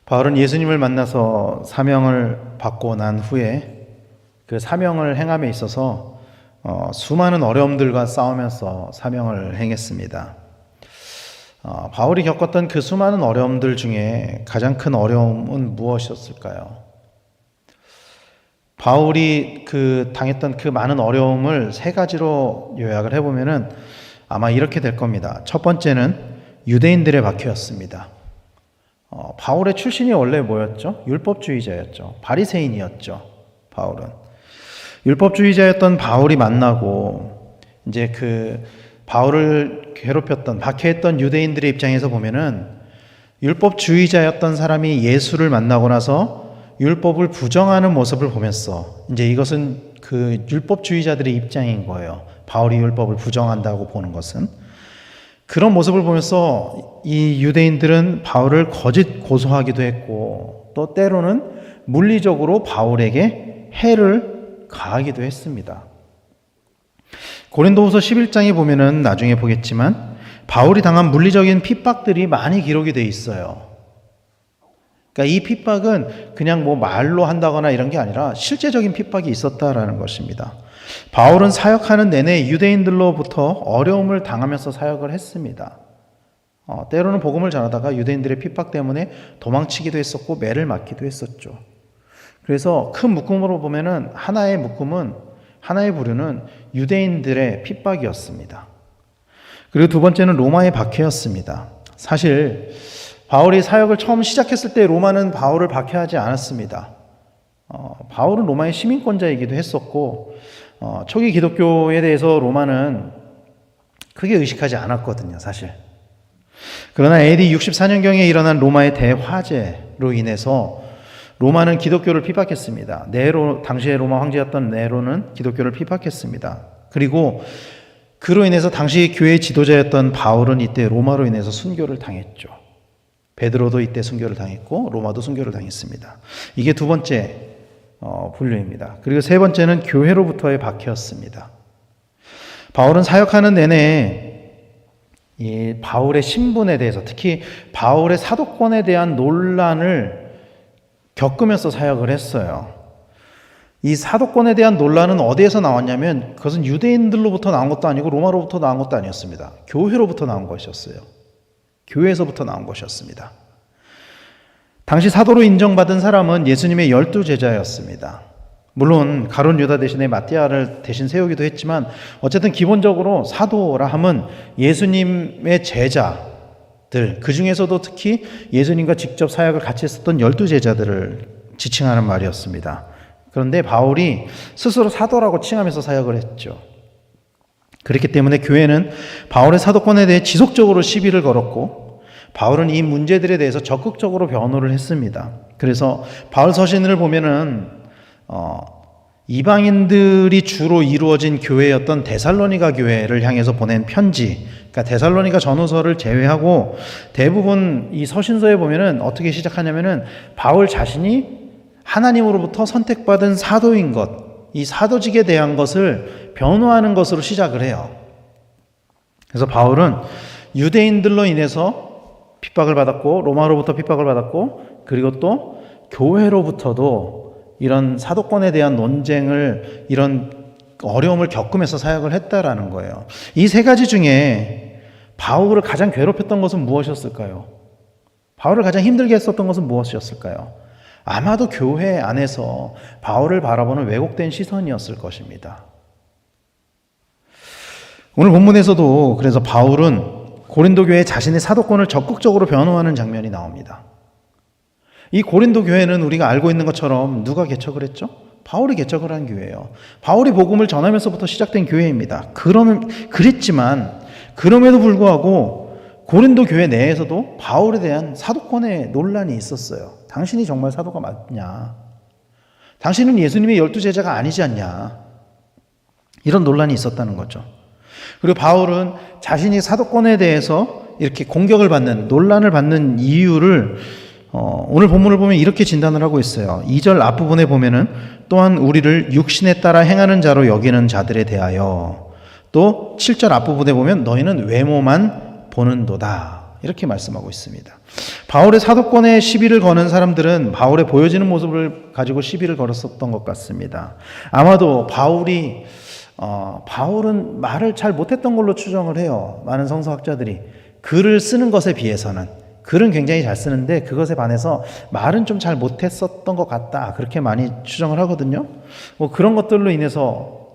바울은 예수님을 만나서 사명을 받고 난 후에 그 사명을 행함에 있어서 수많은 어려움들과 싸우면서 사명을 행했습니다. 바울이 겪었던 그 수많은 어려움들 중에 가장 큰 어려움은 무엇이었을까요? 바울이 당했던 그 많은 어려움을 세 가지로 요약을 해보면은 아마 이렇게 될 겁니다. 첫 번째는 유대인들의 박해였습니다. 바울의 출신이 원래 뭐였죠? 율법주의자였죠. 바리새인이었죠. 바울은 율법주의자였던 바울이 만나고 이제 바울을 괴롭혔던 박해했던 유대인들의 입장에서 보면은 율법주의자였던 사람이 예수를 만나고 나서 율법을 부정하는 모습을 보면서 이제 이것은 그 율법주의자들의 입장인 거예요. 바울이 율법을 부정한다고 보는 것은. 그런 모습을 보면서 이 유대인들은 바울을 거짓 고소하기도 했고 또 때로는 물리적으로 바울에게 해를 가하기도 했습니다. 고린도후서 11장에 보면은 나중에 보겠지만 바울이 당한 물리적인 핍박들이 많이 기록이 되어 있어요. 그러니까 이 핍박은 그냥 뭐 말로 한다거나 이런 게 아니라 실제적인 핍박이 있었다라는 것입니다. 바울은 사역하는 내내 유대인들로부터 어려움을 당하면서 사역을 했습니다. 때로는 복음을 전하다가 유대인들의 핍박 때문에 도망치기도 했었고 매를 맞기도 했었죠. 그래서 큰 묶음으로 보면은 하나의 부류는 유대인들의 핍박이었습니다. 그리고 두 번째는 로마의 박해였습니다. 사실 바울이 사역을 처음 시작했을 때 로마는 바울을 박해하지 않았습니다. 바울은 로마의 시민권자이기도 했었고 초기 기독교에 대해서 로마는 크게 의식하지 않았거든요, 사실. 그러나 AD 64년경에 일어난 로마의 대화재로 인해서 로마는 기독교를 핍박했습니다. 당시의 로마 황제였던 네로는 기독교를 핍박했습니다. 그리고 그로 인해서 당시 교회 지도자였던 바울은 이때 로마로 인해서 순교를 당했죠. 베드로도 이때 순교를 당했고 로마도 순교를 당했습니다. 이게 두 번째 분류입니다. 그리고 세 번째는 교회로부터의 박해였습니다. 바울은 사역하는 내내 이 바울의 신분에 대해서 특히 바울의 사도권에 대한 논란을 겪으면서 사역을 했어요. 이 사도권에 대한 논란은 어디에서 나왔냐면 그것은 유대인들로부터 나온 것도 아니고 로마로부터 나온 것도 아니었습니다. 교회로부터 나온 것이었어요. 교회에서부터 나온 것이었습니다. 당시 사도로 인정받은 사람은 예수님의 12제자였습니다. 물론 가룟 유다 대신에 마띠아를 대신 세우기도 했지만 어쨌든 기본적으로 사도라 함은 예수님의 제자들, 그 중에서도 특히 예수님과 직접 사역을 같이 했었던 12제자들을 지칭하는 말이었습니다. 그런데 바울이 스스로 사도라고 칭하면서 사역을 했죠. 그렇기 때문에 교회는 바울의 사도권에 대해 지속적으로 시비를 걸었고 바울은 이 문제들에 대해서 적극적으로 변호를 했습니다. 그래서 바울 서신을 보면은 이방인들이 주로 이루어진 교회였던 데살로니가 교회를 향해서 보낸 편지, 그러니까 데살로니가 전후서를 제외하고 대부분 이 서신서에 보면은 어떻게 시작하냐면은 바울 자신이 하나님으로부터 선택받은 사도인 것, 이 사도직에 대한 것을 변호하는 것으로 시작을 해요. 그래서 바울은 유대인들로 인해서 핍박을 받았고 로마로부터 핍박을 받았고 그리고 또 교회로부터도 이런 사도권에 대한 논쟁을 이런 어려움을 겪으면서 사역을 했다라는 거예요. 이 세 가지 중에 바울을 가장 괴롭혔던 것은 무엇이었을까요? 바울을 가장 힘들게 했었던 것은 무엇이었을까요? 아마도 교회 안에서 바울을 바라보는 왜곡된 시선이었을 것입니다. 오늘 본문에서도 그래서 바울은 고린도 교회 자신의 사도권을 적극적으로 변호하는 장면이 나옵니다. 이 고린도 교회는 우리가 알고 있는 것처럼 누가 개척을 했죠? 바울이 개척을 한 교회예요. 바울이 복음을 전하면서부터 시작된 교회입니다. 그랬지만 그럼에도 불구하고 고린도 교회 내에서도 바울에 대한 사도권의 논란이 있었어요. 당신이 정말 사도가 맞냐? 당신은 예수님의 12제자가 아니지 않냐? 이런 논란이 있었다는 거죠. 그리고 바울은 자신이 사도권에 대해서 이렇게 공격을 받는, 논란을 받는 이유를 오늘 본문을 보면 이렇게 진단을 하고 있어요. 2절 앞부분에 보면은 또한 우리를 육신에 따라 행하는 자로 여기는 자들에 대하여, 또 7절 앞부분에 보면 너희는 외모만 보는도다, 이렇게 말씀하고 있습니다. 바울의 사도권에 시비를 거는 사람들은 바울의 보여지는 모습을 가지고 시비를 걸었었던 것 같습니다. 아마도 바울은 말을 잘 못했던 걸로 추정을 해요. 많은 성서학자들이. 글을 쓰는 것에 비해서는. 글은 굉장히 잘 쓰는데 그것에 반해서 말은 좀 잘 못했었던 것 같다. 그렇게 많이 추정을 하거든요. 뭐 그런 것들로 인해서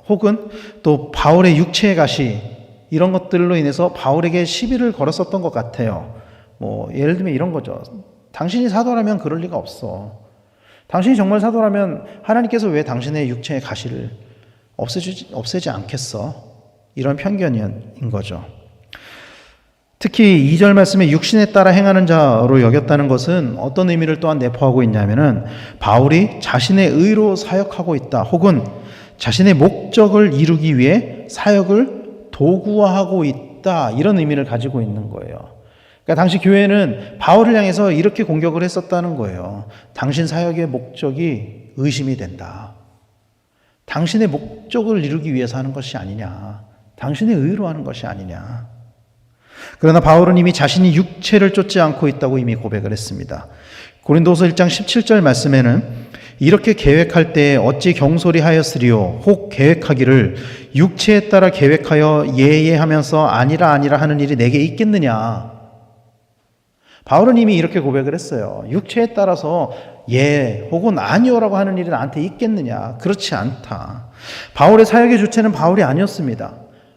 혹은 또 바울의 육체의 가시 이런 것들로 인해서 바울에게 시비를 걸었었던 것 같아요. 뭐 예를 들면 이런 거죠. 당신이 사도라면 그럴 리가 없어. 당신이 정말 사도라면 하나님께서 왜 당신의 육체의 가시를 없애지 않겠어? 이런 편견인 거죠. 특히 2절 말씀에 육신에 따라 행하는 자로 여겼다는 것은 어떤 의미를 또한 내포하고 있냐면은 바울이 자신의 의로 사역하고 있다. 혹은 자신의 목적을 이루기 위해 사역을 도구화하고 있다. 이런 의미를 가지고 있는 거예요. 그러니까 당시 교회는 바울을 향해서 이렇게 공격을 했었다는 거예요. 당신 사역의 목적이 의심이 된다. 당신의 목적을 이루기 위해서 하는 것이 아니냐. 당신의 의로 하는 것이 아니냐. 그러나 바울은 이미 자신이 육체를 쫓지 않고 있다고 이미 고백을 했습니다. 고린도서 1장 17절 말씀에는 이렇게 계획할 때에 어찌 경솔히 하였으리요. 혹 계획하기를 육체에 따라 계획하여 예하면서 아니라 하는 일이 내게 있겠느냐. 바울은 이미 이렇게 고백을 했어요. 육체에 따라서 혹은 아니오라고 하는 일이 나한테 있겠느냐. 그렇지 않다. 바울의 사역의 주체는 바울이 아니었습니다.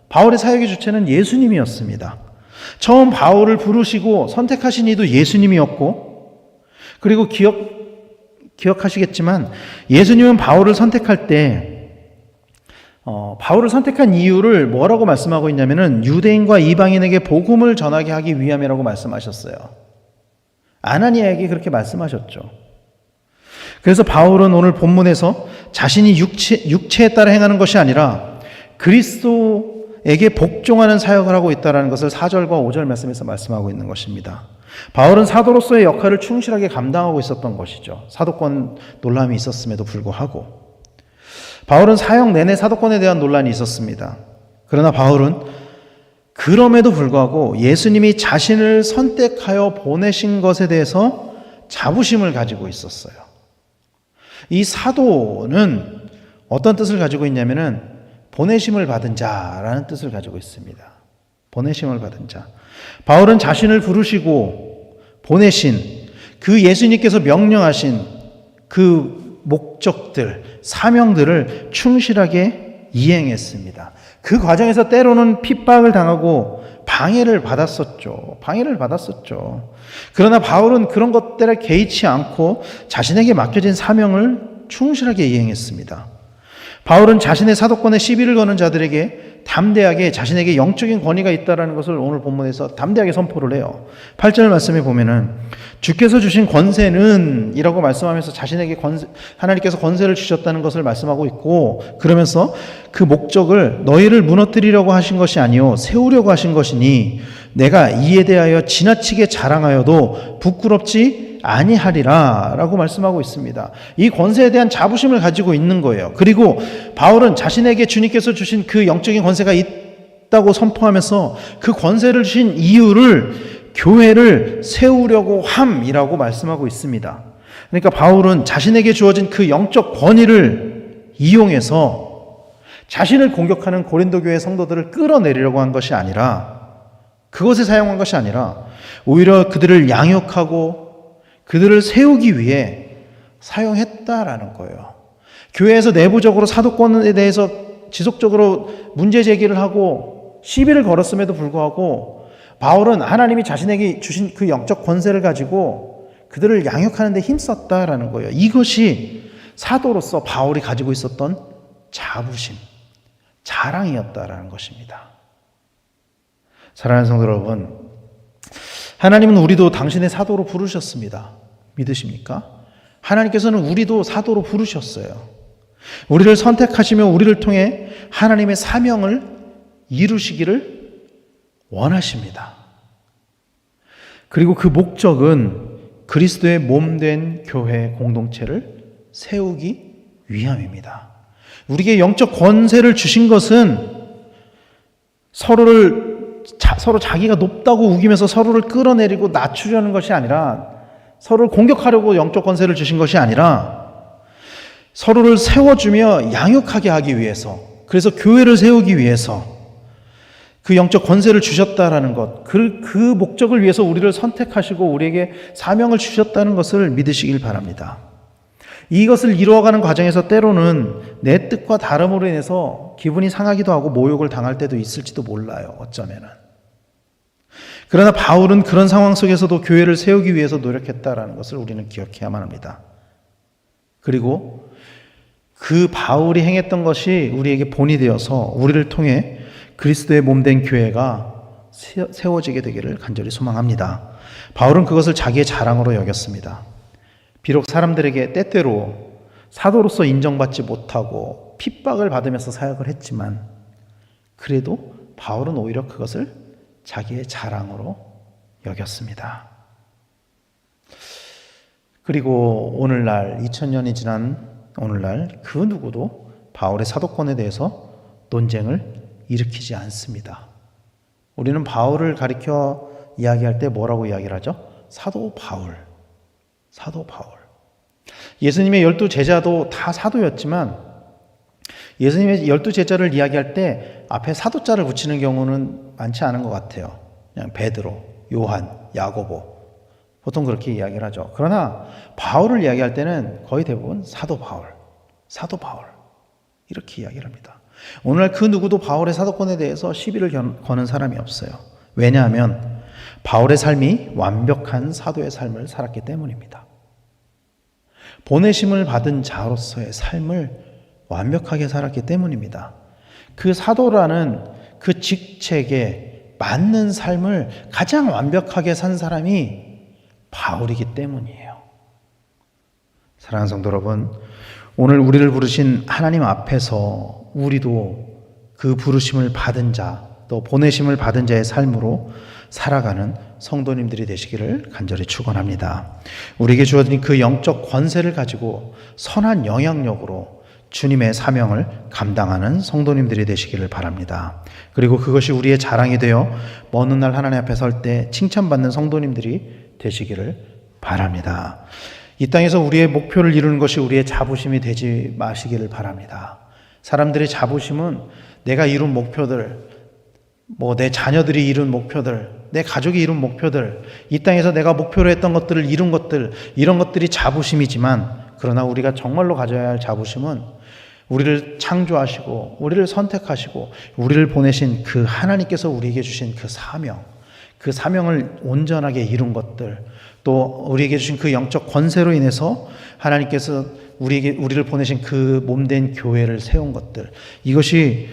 바울의 사역의 주체는 예수님이었습니다. 처음 바울을 부르시고 선택하신 이도 예수님이었고, 그리고 기억하시겠지만 예수님은 바울을 선택할 때 바울을 선택한 이유를 뭐라고 말씀하고 있냐면은 유대인과 이방인에게 복음을 전하게 하기 위함이라고 말씀하셨어요. 아나니아에게 그렇게 말씀하셨죠. 그래서 바울은 오늘 본문에서 자신이 육체에 따라 행하는 것이 아니라 그리스도에게 복종하는 사역을 하고 있다는 것을 4절과 5절 말씀에서 말씀하고 있는 것입니다. 바울은 사도로서의 역할을 충실하게 감당하고 있었던 것이죠. 사도권 논란이 있었음에도 불구하고. 바울은 사역 내내 사도권에 대한 논란이 있었습니다. 그러나 바울은 그럼에도 불구하고 예수님이 자신을 선택하여 보내신 것에 대해서 자부심을 가지고 있었어요. 이 사도는 어떤 뜻을 가지고 있냐면은 보내심을 받은 자라는 뜻을 가지고 있습니다. 보내심을 받은 자. 바울은 자신을 부르시고 보내신 그 예수님께서 명령하신 그 목적들, 사명들을 충실하게 이행했습니다. 그 과정에서 때로는 핍박을 당하고 방해를 받았었죠. 그러나 바울은 그런 것들에 개의치 않고 자신에게 맡겨진 사명을 충실하게 이행했습니다. 바울은 자신의 사도권에 시비를 거는 자들에게 담대하게 자신에게 영적인 권위가 있다는 것을 오늘 본문에서 담대하게 선포를 해요. 8절 말씀에 보면은 주께서 주신 권세는 이라고 말씀하면서 자신에게 하나님께서 권세를 주셨다는 것을 말씀하고 있고, 그러면서 그 목적을 너희를 무너뜨리려고 하신 것이 아니요 세우려고 하신 것이니 내가 이에 대하여 지나치게 자랑하여도 부끄럽지 아니하리라 라고 말씀하고 있습니다. 이 권세에 대한 자부심을 가지고 있는 거예요. 그리고 바울은 자신에게 주님께서 주신 그 영적인 권세가 있다고 선포하면서 그 권세를 주신 이유를 교회를 세우려고 함이라고 말씀하고 있습니다. 그러니까 바울은 자신에게 주어진 그 영적 권위를 이용해서 자신을 공격하는 고린도 교회 성도들을 끌어내리려고 한 것이 아니라, 그것에 사용한 것이 아니라 오히려 그들을 양육하고 그들을 세우기 위해 사용했다라는 거예요. 교회에서 내부적으로 사도권에 대해서 지속적으로 문제 제기를 하고 시비를 걸었음에도 불구하고 바울은 하나님이 자신에게 주신 그 영적 권세를 가지고 그들을 양육하는 데 힘썼다라는 거예요. 이것이 사도로서 바울이 가지고 있었던 자부심, 자랑이었다라는 것입니다. 사랑하는 성도 여러분, 하나님은 우리도 당신의 사도로 부르셨습니다. 믿으십니까? 하나님께서는 우리도 사도로 부르셨어요. 우리를 선택하시며 우리를 통해 하나님의 사명을 이루시기를 원하십니다. 그리고 그 목적은 그리스도의 몸된 교회 공동체를 세우기 위함입니다. 우리에게 영적 권세를 주신 것은 서로를 서로 자기가 높다고 우기면서 서로를 끌어내리고 낮추려는 것이 아니라, 서로를 공격하려고 영적 권세를 주신 것이 아니라 서로를 세워주며 양육하게 하기 위해서, 그래서 교회를 세우기 위해서 그 영적 권세를 주셨다라는 것, 그 목적을 위해서 우리를 선택하시고 우리에게 사명을 주셨다는 것을 믿으시길 바랍니다. 이것을 이루어가는 과정에서 때로는 내 뜻과 다름으로 인해서 기분이 상하기도 하고 모욕을 당할 때도 있을지도 몰라요. 어쩌면은. 그러나 바울은 그런 상황 속에서도 교회를 세우기 위해서 노력했다라는 것을 우리는 기억해야만 합니다. 그리고 그 바울이 행했던 것이 우리에게 본이 되어서 우리를 통해 그리스도의 몸된 교회가 세워지게 되기를 간절히 소망합니다. 바울은 그것을 자기의 자랑으로 여겼습니다. 비록 사람들에게 때때로 사도로서 인정받지 못하고 핍박을 받으면서 사역을 했지만, 그래도 바울은 오히려 그것을 자기의 자랑으로 여겼습니다. 그리고 오늘날 2000년이 지난 오늘날 그 누구도 바울의 사도권에 대해서 논쟁을 일으키지 않습니다. 우리는 바울을 가리켜 이야기할 때 뭐라고 이야기를 하죠? 사도 바울. 사도 바울. 예수님의 12 제자도 다 사도였지만 예수님의 12 제자를 이야기할 때 앞에 사도자를 붙이는 경우는 많지 않은 것 같아요. 그냥 베드로, 요한, 야고보 보통 그렇게 이야기를 하죠. 그러나 바울을 이야기할 때는 거의 대부분 사도 바울, 사도 바울 이렇게 이야기를 합니다. 오늘날 그 누구도 바울의 사도권에 대해서 시비를 거는 사람이 없어요. 왜냐하면 바울의 삶이 완벽한 사도의 삶을 살았기 때문입니다. 보내심을 받은 자로서의 삶을 완벽하게 살았기 때문입니다. 그 사도라는 그 직책에 맞는 삶을 가장 완벽하게 산 사람이 바울이기 때문이에요. 사랑하는 성도 여러분, 오늘 우리를 부르신 하나님 앞에서 우리도 그 부르심을 받은 자, 또 보내심을 받은 자의 삶으로 살아가는 성도님들이 되시기를 간절히 축원합니다. 우리에게 주어진 그 영적 권세를 가지고 선한 영향력으로 주님의 사명을 감당하는 성도님들이 되시기를 바랍니다. 그리고 그것이 우리의 자랑이 되어 먼 훗날 하나님 앞에 설 때 칭찬받는 성도님들이 되시기를 바랍니다. 이 땅에서 우리의 목표를 이루는 것이 우리의 자부심이 되지 마시기를 바랍니다. 사람들의 자부심은 내가 이룬 목표들, 내 자녀들이 이룬 목표들, 내 가족이 이룬 목표들, 이 땅에서 내가 목표로 했던 것들을 이룬 것들, 이런 것들이 자부심이지만, 그러나 우리가 정말로 가져야 할 자부심은 우리를 창조하시고 우리를 선택하시고 우리를 보내신 그 하나님께서 우리에게 주신 그 사명, 그 사명을 온전하게 이룬 것들, 또 우리에게 주신 그 영적 권세로 인해서 하나님께서 우리를 보내신 그 몸된 교회를 세운 것들, 이것이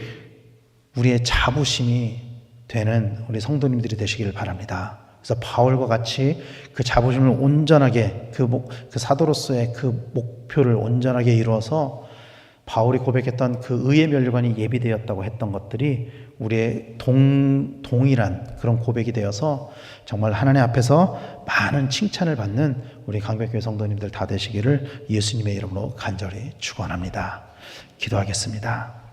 우리의 자부심이 되는 우리 성도님들이 되시기를 바랍니다. 그래서 바울과 같이 그 자부심을 온전하게 그 사도로서의 그 목표를 온전하게 이루어서 바울이 고백했던 그 의의 면류관이 예비되었다고 했던 것들이 우리의 동일한 그런 고백이 되어서 정말 하나님 앞에서 많은 칭찬을 받는 우리 강백교회 성도님들 다 되시기를 예수님의 이름으로 간절히 축원합니다. 기도하겠습니다.